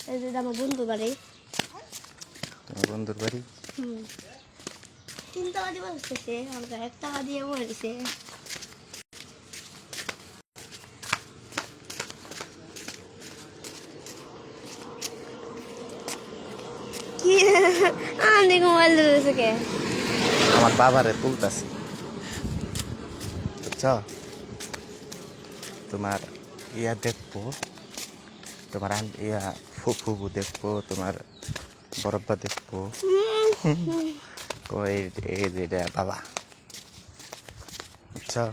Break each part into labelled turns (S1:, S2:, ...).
S1: এই যে আমার বন্ধু বাড়ি।
S2: তোমার বন্ধুর বাড়ি?
S1: তিনটা বাড়ি বসতেছে, আমাকে 1 টাকা দিয়ে বলে দিছে। কি আমি মোবাইল ধরেছে কে?
S2: আমার বাবারে তুলতাছি, বুঝছো? তোমার ইয়া দেখবো, তোমার ইয়া ফুফু দেখবো, তোমার বরব্বা দেখবো। ওই এই যে বাবা, বুঝছো?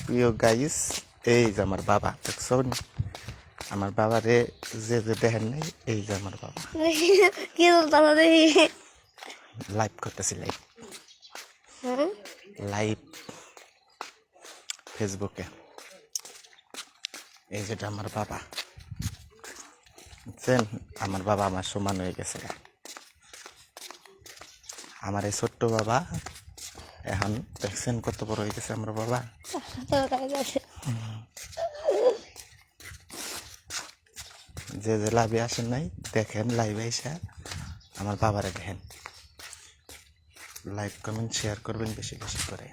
S2: প্রিয় গাইস, এই যে আমার বাবা, দেখছো? আমার বাবারে যে দেখেন নাই, এই যে আমার বাবা।
S1: কি তাহলে দেখি
S2: লাইভ করতেছি, লাইভ ফেসবুকে। এই যেটা আমার বাবা, বুঝছেন? আমার বাবা আমার সমান হয়ে গেছে। আমার এই ছোট্ট বাবা এখন দেখছেন কত বড় হয়ে গেছে আমার বাবা। যে যে লাইভে আসেন নাই, দেখেন লাইভে এসে আমার বাবারে দেখেন। লাইক কমেন্ট শেয়ার করবেন বেশি বেশি করে,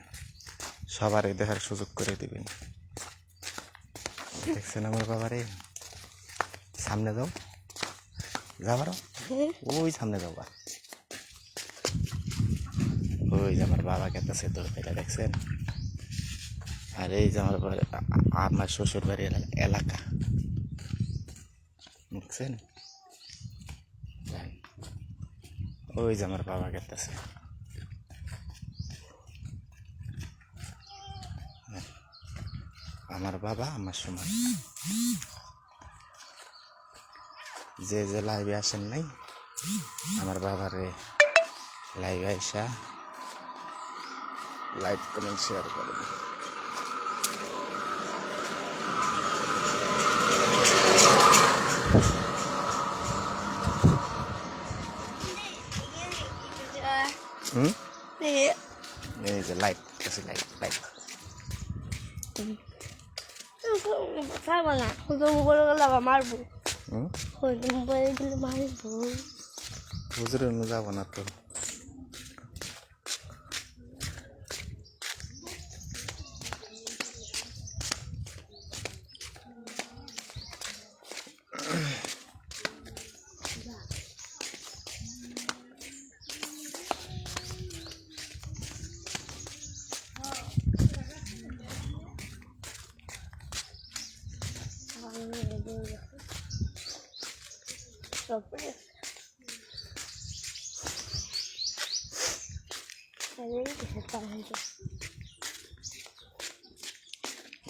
S2: সবারই দেখার সুযোগ করে দিবেন। দেখছেন আমার বাবারে? সামনে যাও, যাবার ওই সামনে যাও, ওই যে আমার বাবা কেতাছে তোর পেলে, দেখছেন? আর এই যে আমার শ্বশুর বাড়ির এলাকা, দেখছেন? ওই যে আমার বাবা কেতাছে। আমার বাবা আমার সমান। যে যে লাইভে আসেন নাই, আমার বাবারে লাইভে আইসা লাইক কমেন্ট শেয়ার করবেন। এই যে লাইক আছে, লাইক
S1: পারবো না, মোবাইল গেলে আবার মারবো। মোবাইল গেলে মারবো।
S2: হুজুরে যাবো না তো।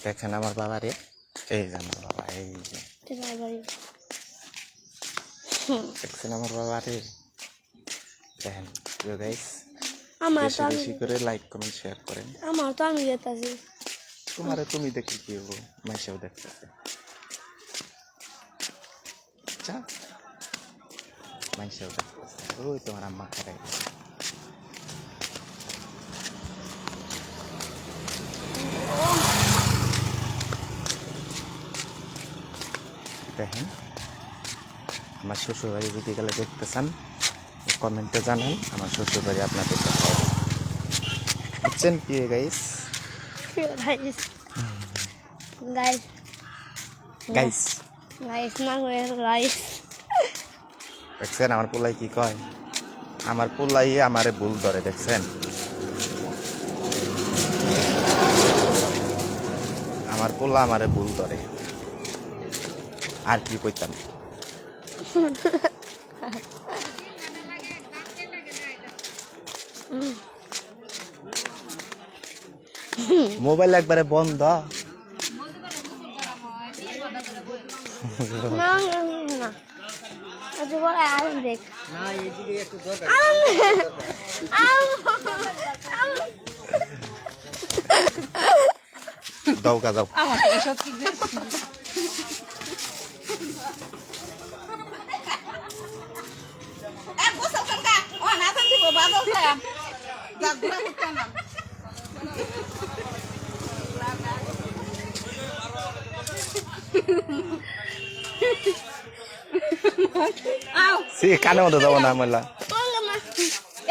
S2: দেখেন আমার বাবা রে, এই যে আমার বাবা, এই যে দেখছেন আমার বাবা রে, দেখেন। গাইস, বেশি বেশি করে লাইক কমেন্ট শেয়ার করেন।
S1: আমার তো আমি যেতেছি,
S2: তোমারে তুমি দেখি কি হবো, মাইসেও দেখতেছে। আচ্ছা, মাইসেও দেখতেছে। ওই তোমার আম্মা খারাই দেখেন। আমার শ্বশুর বাড়ি যদি গেলে দেখতে চান, কমেন্টে জানান আমার শ্বশুর বাড়ি আপনাদের বুঝছেন? কি গাইস, গাইস দেখছেন আমার পোলাই কি কয়? আমার পোলাই আমারে ভুল ধরে, দেখছেন? আমার পোলা আমারে ভুল ধরে, আর কি কইতাম। মোবাইল একবারে বন্ধ। দাও কা যাও।
S3: আও
S2: সে কানে মতো যাবো না মেলা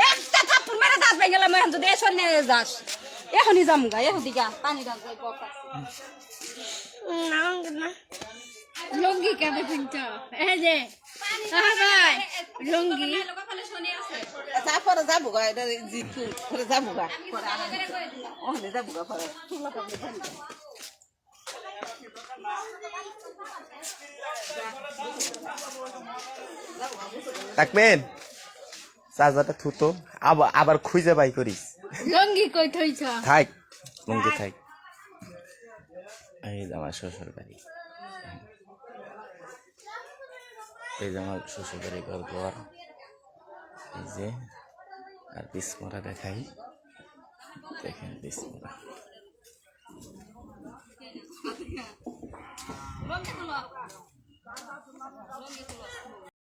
S3: একটা থাপ্পড় মেরে দাঁত ভেঙে গেলাম এখন যদি এসন নিয়ে যাস এখনই যামগা এখন দিকে পানি দাঁত যাই
S1: না না
S3: লঙ্গি কেন কিনছ এই যে ভাই লঙ্গি
S4: তারপরে যাবো গা এটা জিতু করে যাবো গা ওখানে যাবো গা পরে
S2: থাকবেন চার্জারটা থুতো আবার আবার খুঁজে বাই করিস
S3: লঙ্গি কই থইছ
S2: থাক লঙ্গি থাক এই যে আমার শ্বশুর বাড়ি এই যে আমার শ্বশুর বাড়ি ঘর এই যে আর বিস্মরা দেখাই দেখেন বিস্মরা
S3: লঙ্গি